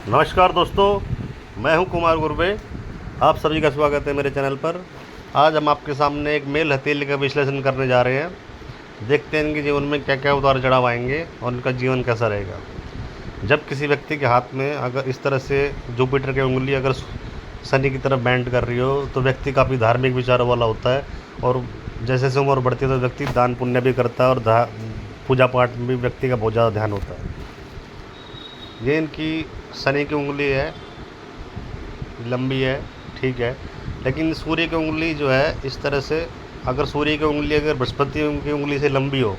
नमस्कार दोस्तों, मैं हूं कुमार गुरबे। आप सभी का स्वागत है मेरे चैनल पर। आज हम आपके सामने एक मेल हथेली का विश्लेषण करने जा रहे हैं। देखते हैं इनके जीवन में क्या क्या उतार चढ़ाव आएंगे और उनका जीवन कैसा रहेगा। जब किसी व्यक्ति के हाथ में अगर इस तरह से जुपिटर की उंगली अगर शनि की तरफ बैंड कर रही हो तो व्यक्ति काफ़ी धार्मिक विचारों वाला होता है, और जैसे जैसे उम्र बढ़ती है तो व्यक्ति दान पुण्य भी करता है, और पूजा पाठ में भी व्यक्ति का बहुत ज़्यादा ध्यान होता है। ये इनकी शनि की उंगली है, लंबी है, ठीक है, लेकिन सूर्य की उंगली जो है इस तरह से, अगर सूर्य की उंगली अगर बृहस्पति की उंगली से लंबी हो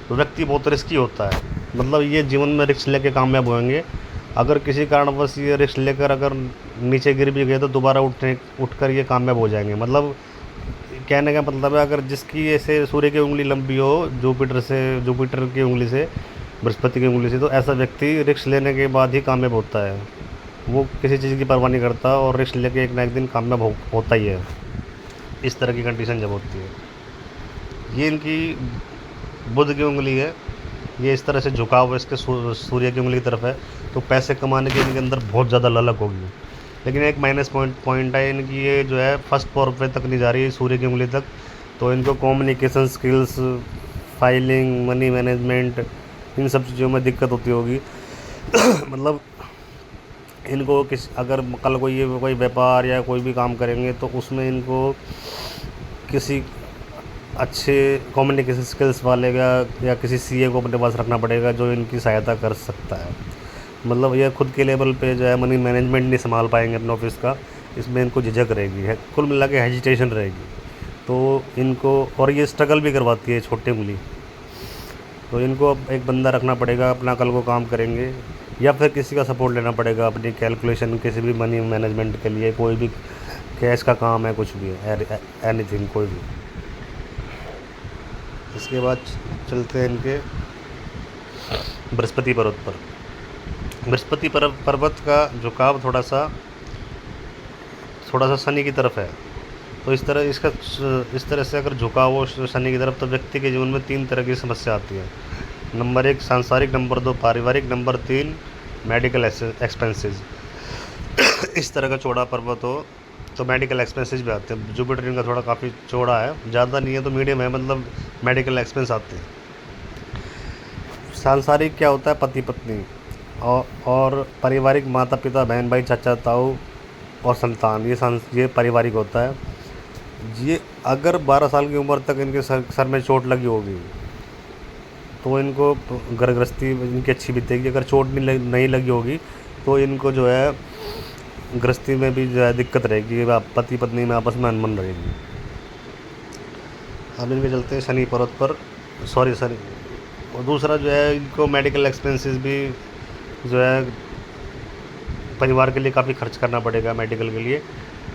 तो व्यक्ति बहुत रिस्की होता है। मतलब ये जीवन में रिस्क लेकर कामयाब होंगे। अगर किसी कारणवश ये रिस्क लेकर अगर नीचे गिर भी गए तो दोबारा उठकर ये कामयाब हो जाएंगे। मतलब कहने का मतलब है, अगर जिसकी ऐसे सूर्य की उंगली लंबी हो जुपिटर की उंगली से, बृहस्पति की उंगली से, तो ऐसा व्यक्ति रिस्क लेने के बाद ही कामयाब होता है। वो किसी चीज़ की परवाह नहीं करता और रिस्क लेके एक ना एक दिन कामयाब होता ही है। इस तरह की कंडीशन जब होती है। ये इनकी बुध की उंगली है। ये इस तरह से झुकाव इसके सूर्य की उंगली की तरफ है, तो पैसे कमाने के इनके अंदर बहुत ज़्यादा ललक होगी। लेकिन एक माइनस पॉइंट है इनकी, ये जो है फर्स्ट फ्लोर पे तक नहीं जा रही है सूर्य की उंगली तक। तो इनको communication skills, filing, money management, इन सब चीज़ों में दिक्कत होती होगी। मतलब इनको अगर कल कोई व्यापार या कोई भी काम करेंगे तो उसमें इनको किसी अच्छे कम्युनिकेशन स्किल्स वाले का या किसी सीए को अपने पास रखना पड़ेगा जो इनकी सहायता कर सकता है। मतलब यह खुद के लेवल पे जो है मनी मैनेजमेंट नहीं संभाल पाएंगे अपने ऑफिस का, इसमें इनको झिझक रहेगी है, कुल मिला के हेजिटेशन रहेगी। तो इनको, और ये स्ट्रगल भी करवाती है छोटी उंगली, तो इनको अब एक बंदा रखना पड़ेगा अपना, कल को काम करेंगे, या फिर किसी का सपोर्ट लेना पड़ेगा अपनी कैलकुलेशन, किसी भी मनी मैनेजमेंट के लिए। कोई भी कैश का काम है, कुछ भी है, एनीथिंग, कोई भी। इसके बाद चलते हैं इनके बृहस्पति पर्वत पर। बृहस्पति पर्वत का झुकाव थोड़ा सा शनि की तरफ है। तो इस तरह से अगर झुकाव हो शनि की तरफ तो व्यक्ति के जीवन में 3 तरह की समस्या आती है। नंबर 1 सांसारिक, नंबर 2 पारिवारिक, नंबर 3 मेडिकल एक्सपेंसेस। इस तरह का चौड़ा पर्वत हो तो मेडिकल एक्सपेंसेस भी आते हैं। जुपिटर इनका थोड़ा काफ़ी चौड़ा है, ज़्यादा नहीं है तो मीडियम है, मतलब मेडिकल एक्सपेंस आते हैं। सांसारिक क्या होता है? पति पत्नी, और पारिवारिक माता पिता, बहन भाई, चाचा ताऊ और संतान। ये पारिवारिक होता है। ये अगर 12 साल की उम्र तक इनके सर में चोट लगी होगी तो इनको घर गृहस्थी इनकी अच्छी बीतेगी। अगर चोट नहीं लगी होगी तो इनको जो है गृहस्थी में भी जो है दिक्कत रहेगी, पति पत्नी में आपस में अनबन रहेगी। अब इनके चलते हैं शनि पर्वत पर, सॉरी। और दूसरा जो है, इनको मेडिकल एक्सपेंसेस भी जो है परिवार के लिए काफ़ी खर्च करना पड़ेगा मेडिकल के लिए,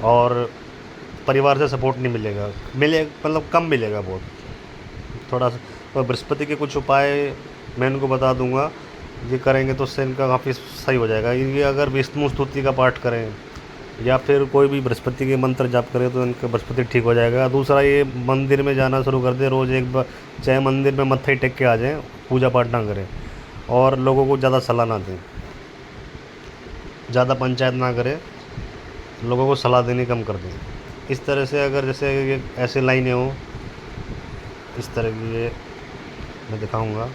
और परिवार से सपोर्ट नहीं मतलब कम मिलेगा बहुत, थोड़ा सा। और बृहस्पति के कुछ उपाय मैं इनको बता दूंगा, ये करेंगे तो उससे इनका काफ़ी सही हो जाएगा। ये अगर विष्णु स्तुति का पाठ करें या फिर कोई भी बृहस्पति के मंत्र जाप करें तो इनका बृहस्पति ठीक हो जाएगा। दूसरा, ये मंदिर में जाना शुरू कर दे, रोज़ एक बार, चाहे मंदिर में मत्थे टेक के आ जाएँ, पूजा पाठ ना करें, और लोगों को ज़्यादा सलाह ना दें, ज़्यादा पंचायत ना करें, लोगों को सलाह देनी कम कर दें। इस तरह से अगर जैसे ये ऐसे लाइनें हों, इस तरह की, ये मैं दिखाऊंगा,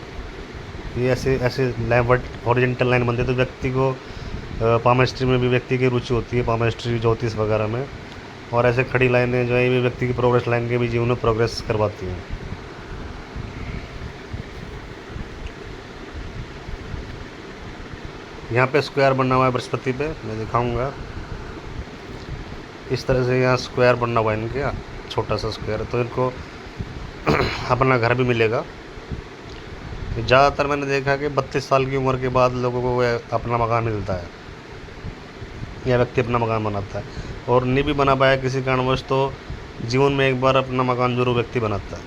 ये ऐसे लाइन, हॉरिजॉन्टल लाइन बनती है तो व्यक्ति को पामेस्ट्री में भी व्यक्ति की रुचि होती है, पामेस्ट्री, ज्योतिष वगैरह में। और ऐसे खड़ी लाइनें जो है ये व्यक्ति की प्रोग्रेस लाइन के भी जीवन में प्रोग्रेस करवाती हैं। यहाँ पे स्क्वायर बनना हुआ है बृहस्पति पे, मैं दिखाऊंगा। इस तरह से यहाँ स्क्वायर बनना हुआ है इनके, छोटा सा स्क्वायर। तो इनको अपना घर भी मिलेगा। ज़्यादातर मैंने देखा कि 32 साल की उम्र के बाद लोगों को अपना मकान मिलता है, या व्यक्ति अपना मकान बनाता है। और नहीं भी बना पाया किसी कारणवश तो जीवन में एक बार अपना मकान जरूर व्यक्ति बनाता है।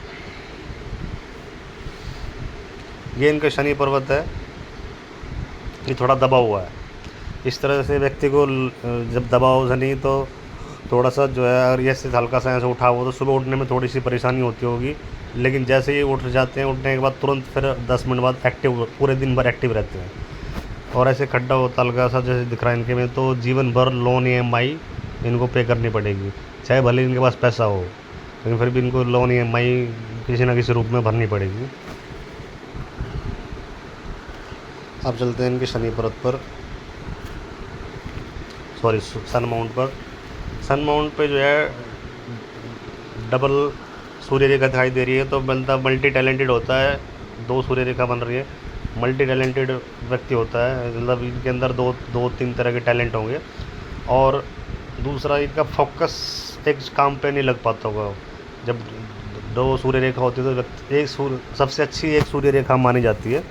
ये इनका शनि पर्वत है, ये थोड़ा दबा हुआ है। इस तरह से व्यक्ति को जब दबा हो शनि तो थोड़ा सा जो है, अगर ये हल्का सा ऐसे उठा हुआ तो सुबह उठने में थोड़ी सी परेशानी होती होगी, लेकिन जैसे ही उठ जाते हैं, उठने के बाद तुरंत फिर 10 मिनट बाद एक्टिव, पूरे दिन भर एक्टिव रहते हैं। और ऐसे खड्डा होता हल्का सा जैसे दिख रहा है इनके में, तो जीवन भर लोन EMI इनको पे करनी पड़ेगी, चाहे भले इनके पास पैसा हो, लेकिन फिर भी इनको लोन EMI किसी ना किसी रूप में भरनी पड़ेगी। अब चलते हैं इनके शनि पर्वत पर, सॉरी सन माउंट पर। सन माउंट पे जो है डबल सूर्य रेखा दिखाई दे रही है, तो बंदा मल्टी टैलेंटेड होता है। 2 सूर्य रेखा बन रही है, मल्टी टैलेंटेड व्यक्ति होता है, मतलब इनके अंदर दो तीन तरह के टैलेंट होंगे। और दूसरा इनका फोकस एक काम पे नहीं लग पाता होगा। जब 2 सूर्य रेखा होती है तो सबसे अच्छी एक सूर्य रेखा मानी जाती है,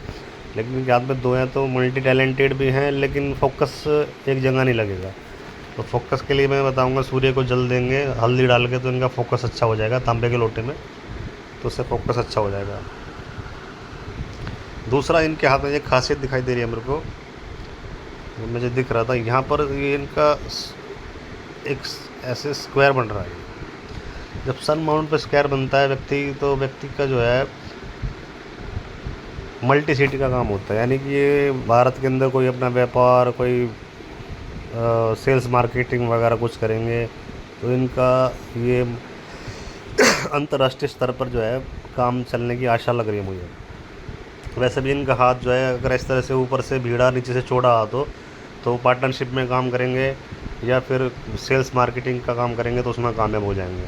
लेकिन इनके हाथ में 2 हैं, तो मल्टी टैलेंटेड भी हैं, लेकिन फोकस एक जगह नहीं लगेगा। तो फोकस के लिए मैं बताऊंगा, सूर्य को जल देंगे हल्दी डाल के, तो इनका फोकस अच्छा हो जाएगा तांबे के लोटे में, तो उससे फोकस अच्छा हो जाएगा। दूसरा इनके हाथ में एक खासियत दिखाई दे रही है मेरे को, मुझे दिख रहा था यहाँ पर, ये इनका एक ऐसे स्क्वायर बन रहा है। जब सन माउंट पर स्क्वायर बनता है तो व्यक्ति का जो है मल्टी सिटी का काम होता है, यानी कि ये भारत के अंदर कोई अपना व्यापार, कोई सेल्स मार्केटिंग वगैरह कुछ करेंगे, तो इनका ये अंतर्राष्ट्रीय स्तर पर जो है काम चलने की आशा लग रही है मुझे। वैसे भी इनका हाथ जो है अगर इस तरह से ऊपर से भीड़ा नीचे से चौड़ा हाथ हो, तो पार्टनरशिप में काम करेंगे या फिर सेल्स मार्केटिंग का काम करेंगे तो उसमें कामयाब हो जाएंगे।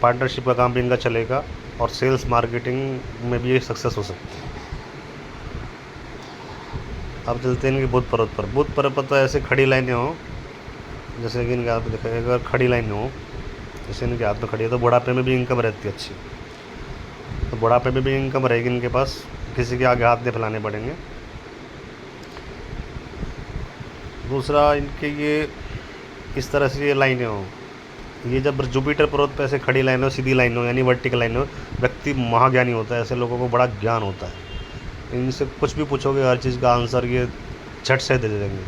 पार्टनरशिप का काम भी इनका चलेगा और सेल्स मार्केटिंग में भी ये सक्सेस हो सकती है। अब चलते हैं इनके बुध पर्वत पर। बुध पर्वत पर तो ऐसे खड़ी लाइनें हो, जैसे कि इनके हाथ में दिखाई, अगर खड़ी लाइनें हो जैसे इनके हाथ में खड़ी है, तो बुढ़ापे में भी इनकम रहती है अच्छी, तो बुढ़ापे में भी इनकम रहेगी इनके पास, किसी के आगे हाथ नहीं फैलाने पड़ेंगे। दूसरा इनके ये इस तरह से ये लाइनें हो, ये जब जुपिटर पर्वत पे ऐसे खड़ी लाइन हो, सीधी लाइन हो, यानी वर्टिकल लाइन हो, व्यक्ति महाज्ञानी होता है, ऐसे लोगों को बड़ा ज्ञान होता है। इनसे कुछ भी पूछोगे हर चीज़ का आंसर ये झट से दे देंगे,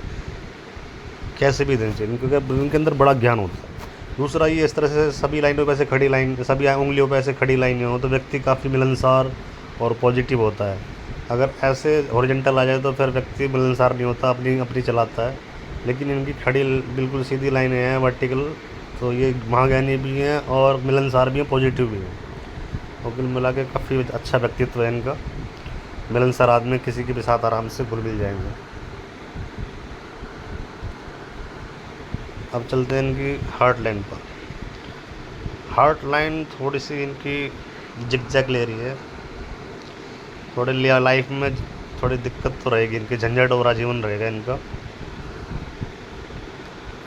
कैसे भी देना चाहिए, क्योंकि इनके अंदर बड़ा ज्ञान होता है। दूसरा ये इस तरह से सभी लाइनों पे ऐसे खड़ी लाइन, सभी उंगलियों पे ऐसे खड़ी लाइनें हो, तो व्यक्ति काफ़ी मिलनसार और पॉजिटिव होता है। अगर ऐसे हॉरिजॉन्टल आ जाए तो फिर व्यक्ति मिलनसार नहीं होता, अपनी अपनी चलाता है। लेकिन इनकी खड़ी बिल्कुल सीधी लाइनें हैं वर्टिकल, तो ये महाज्ञानी भी हैं और मिलनसार भी हैं, पॉजिटिव भी हैं, और कुल मिला के काफ़ी अच्छा व्यक्तित्व है इनका। मिलनसार आदमी किसी के भी साथ आराम से घुल मिल जाएंगे। अब चलते हैं इनकी हार्ट लाइन पर। हार्ट लाइन थोड़ी सी इनकी जिगजैग ले रही है, थोड़े लिया लाइफ में थोड़ी दिक्कत तो रहेगी, इनकी झंझट और आजीवन रहेगा इनका,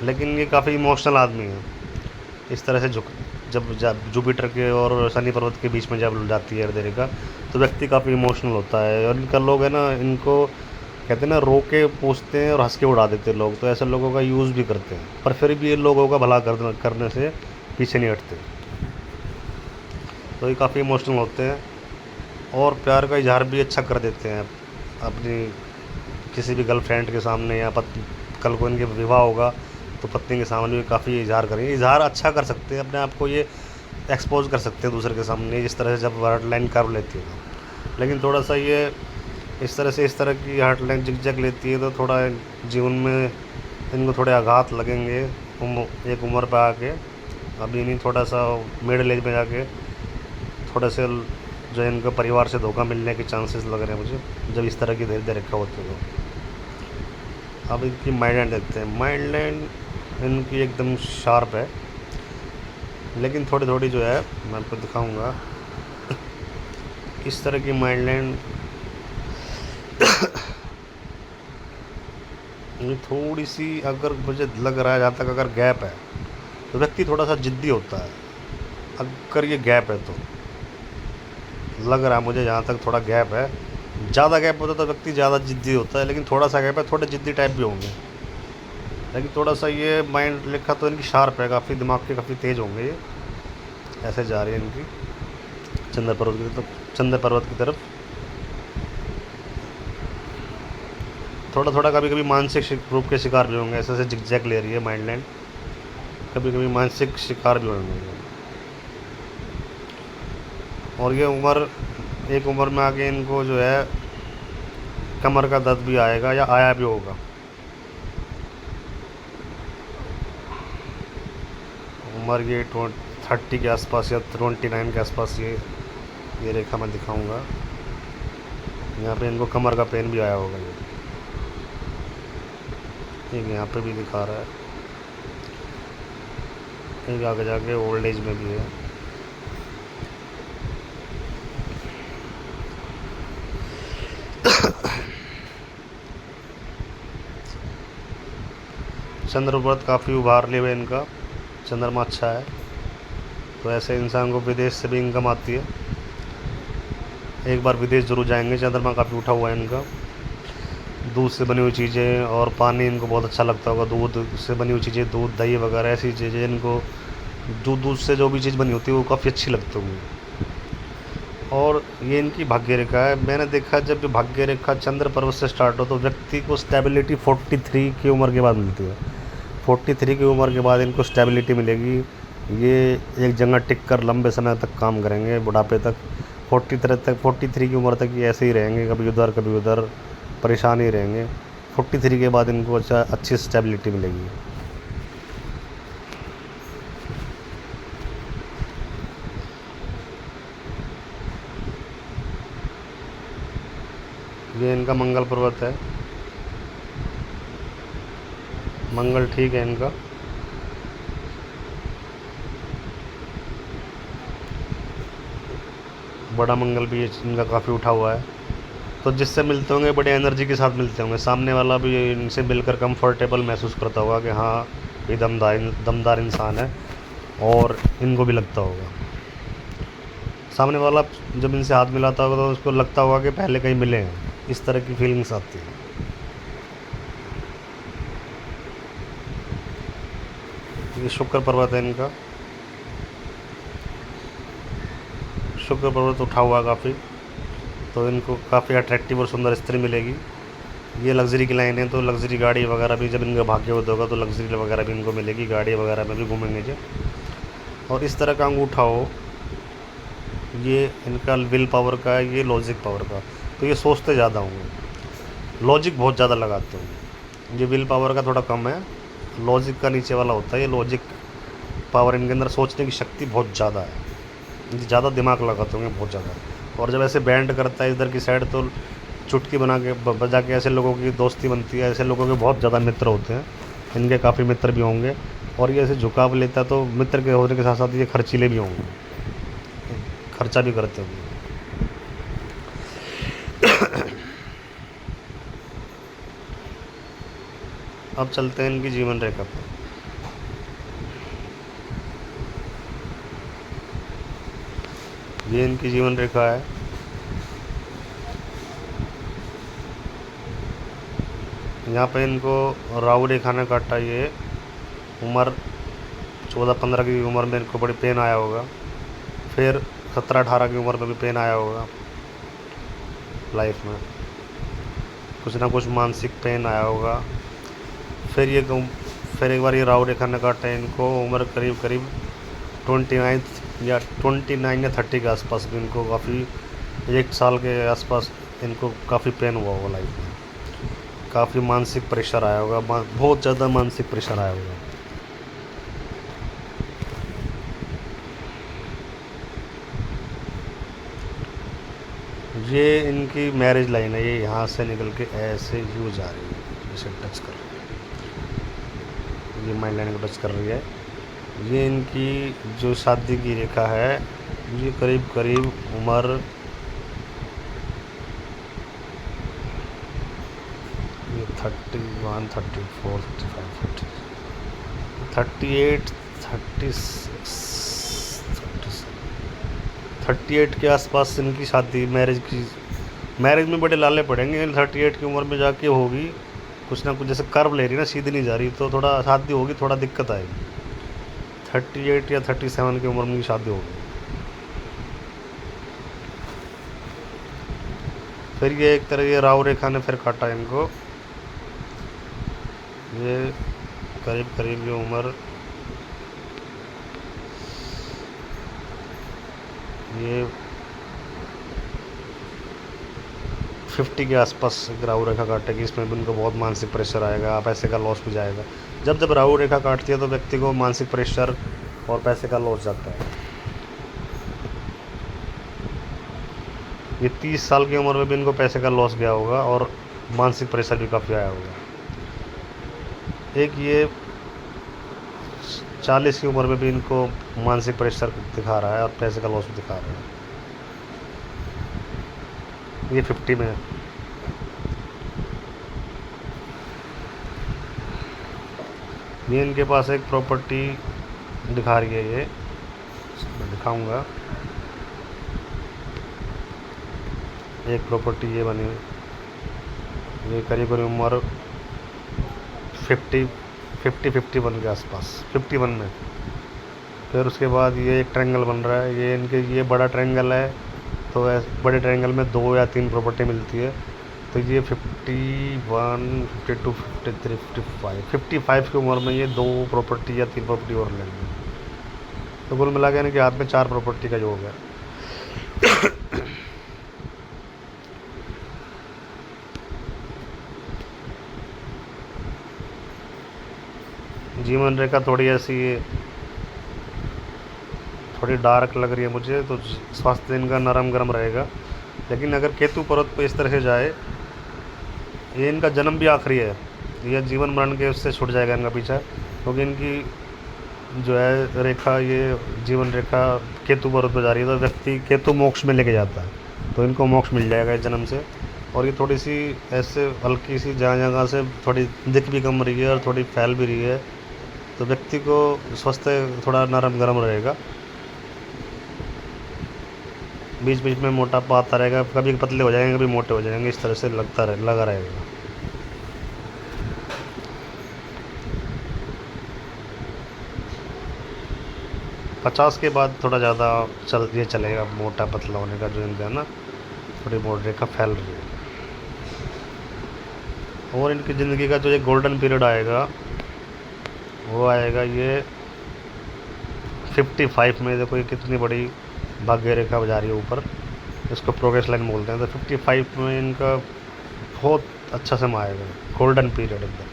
लेकिन ये काफ़ी इमोशनल आदमी है। इस तरह से जब जुपिटर के और शनि पर्वत के बीच में जब जाती है अर्ध रेखा, तो व्यक्ति काफ़ी इमोशनल होता है। और इनका लोग है ना, इनको कहते हैं ना, रो के पूछते हैं और हंस के उड़ा देते हैं लोग, तो ऐसे लोगों का यूज़ भी करते हैं, पर फिर भी ये लोगों का भला करने से पीछे नहीं हटते। तो ये काफ़ी इमोशनल होते हैं और प्यार का इजहार भी अच्छा कर देते हैं अपनी किसी भी गर्लफ्रेंड के सामने, या कल को इनके विवाह होगा तो पत्नी के सामने भी काफ़ी इजहार करेंगे। इजहार अच्छा कर सकते हैं, अपने आप को ये एक्सपोज कर सकते हैं दूसरे के सामने, जिस तरह से जब हार्ट लाइन कर्व लेती है। लेकिन थोड़ा सा ये इस तरह की हार्ट लाइन जिगजैग लेती है, तो थोड़ा जीवन में इनको थोड़े आघात लगेंगे एक उम्र पर आके। अभी नहीं, थोड़ा सा मिडिल एज में जाके थोड़े से जो इनका परिवार से धोखा मिलने के चांसेस लग रहे हैं मुझे, जब इस तरह की धैर्य रेखा होती है। तो अब इनकी माइंड लाइन देखते हैं। माइंड लाइन इनकी एकदम शार्प है, लेकिन थोड़ी थोड़ी जो है मैं आपको दिखाऊंगा, इस तरह की माइंड लाइन थोड़ी सी, अगर मुझे लग रहा है जहाँ तक अगर गैप है तो व्यक्ति थोड़ा सा जिद्दी होता है। अगर ये गैप है तो लग रहा है मुझे, जहाँ तक थोड़ा गैप है, ज़्यादा गैप होता तो व्यक्ति ज़्यादा जिद्दी होता है, लेकिन थोड़ा सा गैप है, थोड़े जिद्दी टाइप भी होंगे। लेकिन थोड़ा सा ये माइंड लिखा तो इनकी शार्प है, काफ़ी दिमाग के काफ़ी तेज़ होंगे ये। ऐसे जा रही है इनकी चंद्र पर्वत की तरफ। थोड़ा थोड़ा कभी कभी मानसिक रूप के शिकार भी होंगे, ऐसे जिगजैग ले रही है माइंड लाइन, कभी कभी मानसिक शिकार भी होंगे। और ये एक उम्र में आके इनको जो है कमर का दर्द भी आएगा या आया भी होगा। उम्र ये 30 के आसपास या 29 के आसपास ये रेखा मैं दिखाऊंगा। यहाँ पे इनको कमर का पेन भी आया होगा। ये यहाँ पे भी दिखा रहा है, ये आगे जाके ओल्ड एज में भी है। चंद्रव्रत काफ़ी उभार लिए हुए इनका, चंद्रमा अच्छा है, तो ऐसे इंसान को विदेश से भी इनकम आती है। एक बार विदेश जरूर जाएंगे। चंद्रमा काफ़ी उठा हुआ है इनका। दूध से बनी हुई चीज़ें और पानी इनको बहुत अच्छा लगता होगा। दूध से बनी हुई चीज़ें, दूध दही वगैरह ऐसी चीज़ें इनको, दूध से जो भी चीज़ बनी होती है वो काफ़ी अच्छी लगती होगी। और ये इनकी भाग्य रेखा है। मैंने देखा जब भाग्य रेखा चंद्र पर्वत से स्टार्ट हो तो व्यक्ति को स्टेबिलिटी 43 की उम्र के बाद मिलती है। 43 की उम्र के बाद इनको स्टेबिलिटी मिलेगी। ये एक जगह टिक कर लंबे समय तक काम करेंगे, बुढ़ापे तक। 43 की उम्र तक ये ऐसे ही रहेंगे, कभी उधर परेशान ही रहेंगे। 43 के बाद इनको अच्छी स्टेबिलिटी मिलेगी। ये इनका मंगल पर्वत है। मंगल ठीक है इनका। बड़ा मंगल भी इनका काफ़ी उठा हुआ है। तो जिससे मिलते होंगे बड़े एनर्जी के साथ मिलते होंगे। सामने वाला भी इनसे मिलकर कंफर्टेबल महसूस करता होगा कि हाँ ये दमदार इंसान है, और इनको भी लगता होगा। सामने वाला जब इनसे हाथ मिलाता होगा तो उसको लगता होगा कि पहले कहीं मिले हैं, इस तरह की फीलिंग्स आती है। ये शुक्र पर्वत है इनका। शुक्र पर्वत उठा हुआ काफ़ी, तो इनको काफ़ी अट्रैक्टिव और सुंदर स्त्री मिलेगी। ये लग्जरी की लाइन है, तो लग्जरी गाड़ी वगैरह भी जब इनका भाग्यवत होगा तो लग्जरी वगैरह भी इनको मिलेगी, गाड़ी वगैरह में भी घूमेंगे जब। और इस तरह का अंगूठा हो, ये इनका विल पावर का है, ये लॉजिक पावर का। तो ये सोचते ज़्यादा होंगे, लॉजिक बहुत ज़्यादा लगाते होंगे। ये विल पावर का थोड़ा कम है, लॉजिक का नीचे वाला होता है। ये लॉजिक पावर इनके अंदर, सोचने की शक्ति बहुत ज़्यादा है, ज़्यादा दिमाग लगाते होंगे बहुत ज़्यादा। और जब ऐसे बैंड करता है इधर की साइड तो चुटकी बजा के ऐसे लोगों की दोस्ती बनती है। ऐसे लोगों के बहुत ज़्यादा मित्र होते हैं, इनके काफ़ी मित्र भी होंगे। और ये ऐसे झुकाव लेता है तो मित्र के होने के साथ साथ ये खर्चीले भी होंगे, खर्चा भी करते होंगे। अब चलते हैं इनकी जीवन रेखा पर। ये इनकी जीवन रेखा है। यहाँ पे इनको राहु रेखा ने काटा। ये उम्र 14-15 की उम्र में इनको बड़ी पेन आया होगा। फिर 17-18 की उम्र में भी पेन आया होगा लाइफ में, कुछ ना कुछ मानसिक पेन आया होगा। फिर एक बार ये राहु रेखा ने काटा इनको। उम्र करीब 29 या 30 के आसपास भी इनको काफ़ी, 1 साल के आसपास इनको काफ़ी पेन हुआ होगा लाइफ में। काफ़ी मानसिक प्रेशर आया होगा, बहुत ज़्यादा मानसिक प्रेशर आया होगा। ये इनकी मैरिज लाइन है। ये यहाँ से निकल के ऐसे यूँ जा रही है, इसे टच कर रही है, ये माइंड लाइन को टच कर रही है। ये इनकी जो शादी की रेखा है, ये करीब उम्र 31, 34, 35, 38, 38 के आसपास इनकी शादी, मैरिज में बड़े लाले पड़ेंगे। 38 की उम्र में जाके होगी। कुछ ना कुछ जैसे कर्व ले रही ना, सीधी नहीं जा रही, तो थोड़ा शादी होगी, थोड़ा दिक्कत आएगी। 38 या 37 की उम्र में शादी होगी। फिर ये एक तरह ये राहु रेखा ने फिर काटा इनको। ये करीब ये उम्र, ये 50 के आसपास राहु रेखा काटेगी। इसमें भी उनको बहुत मानसिक प्रेशर आएगा, पैसे का लॉस भी जाएगा। जब जब राहु रेखा काटती है तो व्यक्ति को मानसिक प्रेशर और पैसे का लॉस जाता है। ये 30 साल की उम्र में भी इनको पैसे का लॉस गया होगा और मानसिक प्रेशर भी काफ़ी आया होगा। एक ये 40 की उम्र में भी इनको मानसिक प्रेशर दिखा रहा है और पैसे का लॉस भी दिखा रहा है। ये 50 में है। ये इनके पास एक प्रॉपर्टी दिखा रही है, ये मैं दिखाऊंगा। एक प्रॉपर्टी ये बनी हुई, ये करीब करीब उम्र 51 के आसपास, 51 में। फिर उसके बाद ये एक ट्रायंगल बन रहा है, ये इनके ये बड़ा ट्रायंगल है, तो बड़े ट्रायंगल में 2 या 3 प्रॉपर्टी मिलती है। तो ये 51, 52, 53, 55 की उम्र में ये 2 प्रॉपर्टी या 3 प्रॉपर्टी और लेंगे। तो कुल मिला के इनके हाथ में 4 प्रॉपर्टी का योग है। जीवन रेखा थोड़ी ऐसी थोड़ी डार्क लग रही है मुझे, तो स्वास्थ्य इनका नरम गरम रहेगा। लेकिन अगर केतु पर्वत पे इस तरह से जाए, ये इनका जन्म भी आखिरी है, यह जीवन मरण के उससे छूट जाएगा इनका पीछा, क्योंकि इनकी जो है रेखा, ये जीवन रेखा केतु पर्वत पर जा रही है। तो व्यक्ति केतु मोक्ष में लेके जाता है, तो इनको मोक्ष मिल जाएगा इस जन्म से। और ये थोड़ी सी ऐसे हल्की सी जगह जगह से थोड़ी दिख भी कम रही है और थोड़ी फैल भी रही है, तो व्यक्ति को स्वास्थ्य थोड़ा नरम गरम रहेगा। बीच बीच में मोटापा आता रहेगा, कभी पतले हो जाएंगे, कभी मोटे हो जाएंगे, इस तरह से लगा रहेगा। पचास के बाद थोड़ा ज़्यादा चलेगा मोटा पतला होने का, जो इनका ना थोड़ी मोटी रेखा फैल रही है। और इनकी ज़िंदगी का जो एक गोल्डन पीरियड आएगा, वो आएगा ये 55 में। देखो ये कितनी बड़ी भाग्य रेखा जा रही है ऊपर, इसको प्रोग्रेस लाइन बोलते हैं। तो 55 में इनका बहुत अच्छा समय आएगा, गोल्डन पीरियड एकदम,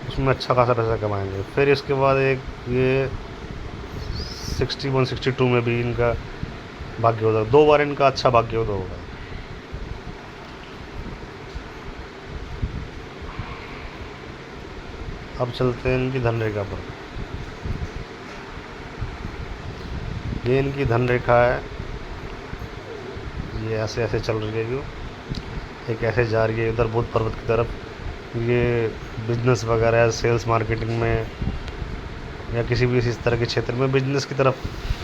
उसमें अच्छा खासा पैसा कमाएंगे। फिर इसके बाद एक ये 61, 62 में भी इनका भाग्योदय, 2 बार इनका अच्छा भाग्योदय होगा। अब चलते हैं इनकी धन रेखा पर। ये इनकी धन रेखा है, ये ऐसे ऐसे चल रही है, जो एक ऐसे जा रही है उधर बुध पर्वत की तरफ। ये बिजनेस वगैरह, सेल्स मार्केटिंग में या किसी भी इस तरह के क्षेत्र में बिजनेस की तरफ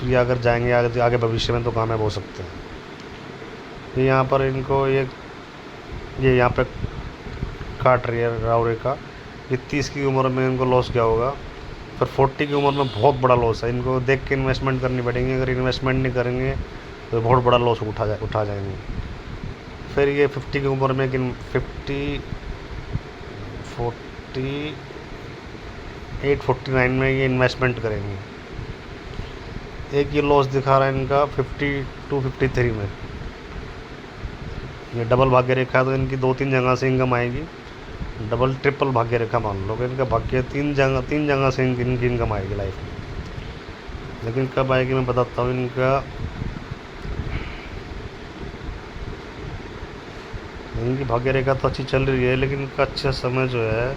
ये अगर जाएंगे आगे भविष्य में, तो कामयाब हो सकते हैं। ये यहाँ पर इनको ये यहाँ पे काट रही है राहु रेखा। ये 30 की उम्र में इनको लॉस क्या होगा, फिर 40 की उम्र में बहुत बड़ा लॉस है। इनको देख के इन्वेस्टमेंट करनी पड़ेगी, अगर इन्वेस्टमेंट नहीं करेंगे तो बहुत बड़ा लॉस उठा जाएंगे। फिर ये 50 की उम्र में 50, 48, 49 में ये इन्वेस्टमेंट करेंगे। एक ये लॉस दिखा रहा है इनका 52, 53 में। ये डबल भाग्य रेखा है, तो इनकी 2-3 जगह से इनकम आएगी। डबल ट्रिपल भाग्य रेखा मान लो कि इनका भाग्य 3 जगह से इनकी इनकम आएगी लाइफ में। लेकिन कब आएगी मैं बताता हूँ। इनकी भाग्य रेखा तो अच्छी चल रही है, लेकिन इनका अच्छा समय जो है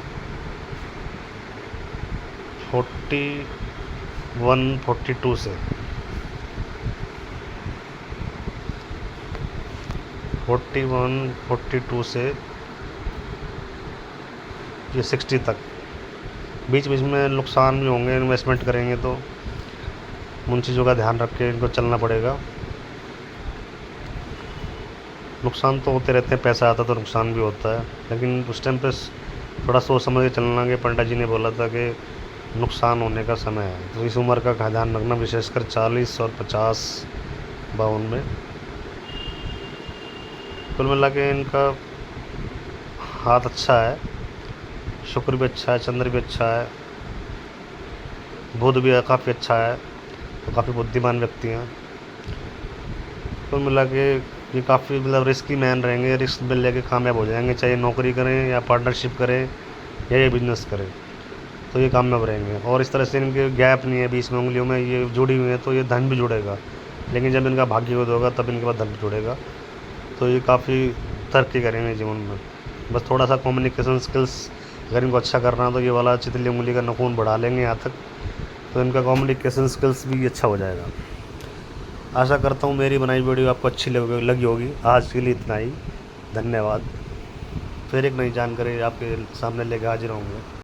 41, 42 से 41, 42 से ये 60 तक। बीच बीच में नुकसान भी होंगे, इन्वेस्टमेंट करेंगे तो उन चीज़ों का ध्यान रख के इनको चलना पड़ेगा। नुकसान तो होते रहते हैं, पैसा आता तो नुकसान भी होता है, लेकिन उस टाइम पे थोड़ा सोच समझ के चलना। कि पंडित जी ने बोला था कि नुकसान होने का समय है, तो इस उम्र का ध्यान रखना, विशेषकर 40 और 50, 52 में। कुल मिला के इनका हाथ अच्छा है, शुक्र भी अच्छा है, चंद्र भी अच्छा है, बुध भी काफ़ी अच्छा है, तो काफ़ी बुद्धिमान व्यक्ति हैं। कुल मिला के ये काफ़ी मतलब रिस्की मैन रहेंगे, रिस्क में लेके कामयाब हो जाएंगे, चाहे नौकरी करें या पार्टनरशिप करें या ये बिजनेस करें, तो ये कामयाब रहेंगे। और इस तरह से इनके गैप नहीं है बीच में, उंगलियों में ये जुड़ी हुई है, तो ये धन भी जुड़ेगा। लेकिन जब इनका भाग्योदय होगा तब इनके पास धन भी जुड़ेगा, तो ये काफ़ी तरक्की करेंगे जीवन में। बस थोड़ा सा कम्युनिकेशन स्किल्स अगर इनको अच्छा करना है तो ये वाला तितली उंगली का नाखून बढ़ा लेंगे यहाँ तक, तो इनका कम्युनिकेशन स्किल्स भी अच्छा हो जाएगा। आशा करता हूँ मेरी बनाई वीडियो आपको अच्छी लगी होगी। आज के लिए इतना ही, धन्यवाद। फिर एक नई जानकारी आपके सामने लेकर हाजिर होंगे।